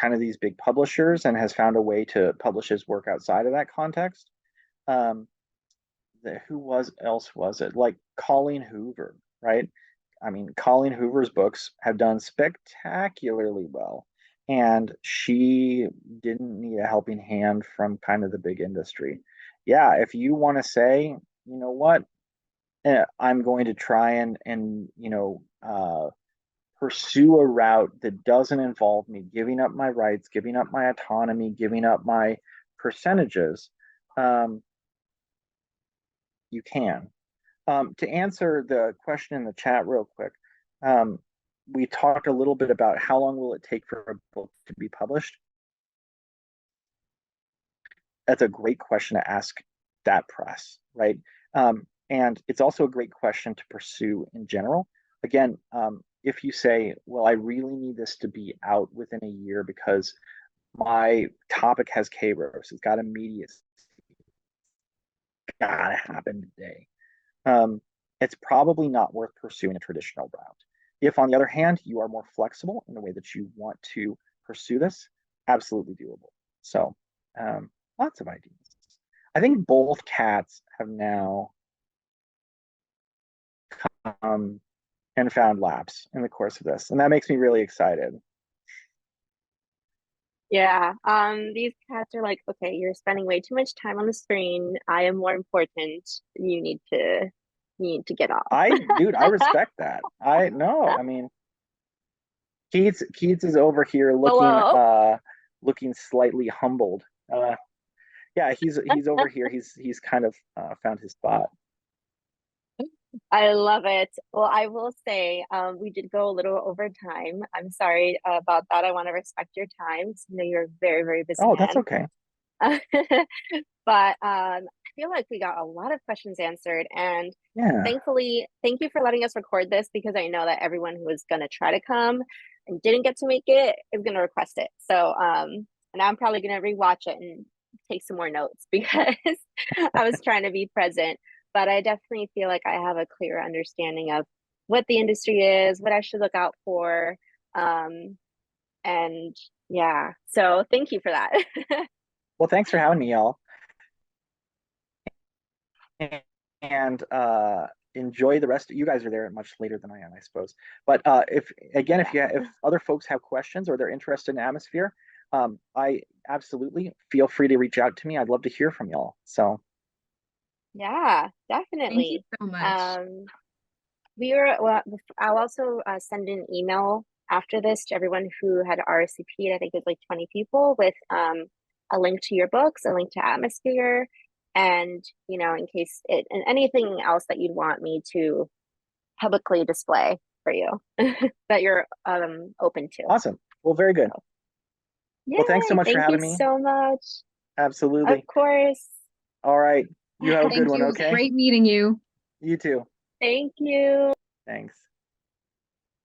kind of these big publishers and has found a way to publish his work outside of that context. Um, who was else was it? Like Colleen Hoover, right? I mean, Colleen Hoover's books have done spectacularly well, and she didn't need a helping hand from kind of the big industry. Yeah, if you want to say, you know what, I'm going to try and pursue a route that doesn't involve me giving up my rights, giving up my autonomy, giving up my percentages, um, you can. To answer the question in the chat real quick, um, we talked a little bit about how long will it take for a book to be published. That's a great question to ask that press, right? And it's also a great question to pursue in general. Again, if you say, well, I really need this to be out within a year because my topic has Kairos, it's got immediacy, gotta happen today. It's probably not worth pursuing a traditional route. If, on the other hand, you are more flexible in the way that you want to pursue this, absolutely doable. So, lots of ideas. I think both cats have now come and found laps in the course of this, and that makes me really excited. Yeah. These cats are like, okay, you're spending way too much time on the screen. I am more important. You need to get off. Dude, I respect that. I know. I mean, Keats is over here Hello. looking slightly humbled. Yeah, he's over here. He's kind of found his spot. I love it. Well, I will say, we did go a little over time. I'm sorry about that. I want to respect your time. So I know you're a very, very busy Oh, that's man. okay. But I feel like we got a lot of questions answered. And Yeah. thankfully, thank you for letting us record this because I know that everyone who was going to try to come and didn't get to make it is going to request it. So, and I'm probably going to rewatch it and take some more notes because I was trying to be present. But I definitely feel like I have a clear understanding of what the industry is, what I should look out for. And yeah, so thank you for that. Well, thanks for having me, y'all. And enjoy the rest. You guys are there much later than I am, I suppose. But if other folks have questions or they're interested in Atmosphere, I absolutely feel free to reach out to me. I'd love to hear from y'all. So Yeah, Thank you definitely. so much. Um, well, I'll also send an email after this to everyone who had RSVP'd. I think it's like 20 people with a link to your books, a link to Atmosphere, and in case and anything else that you'd want me to publicly display for you that you're open to. awesome. Well, very good. So, Well, thanks so yay! much for Thank you having me. so much. Of Absolutely. course. All right. You have a good Thank one, you. It was okay? great meeting you. You too. Thank you. Thanks.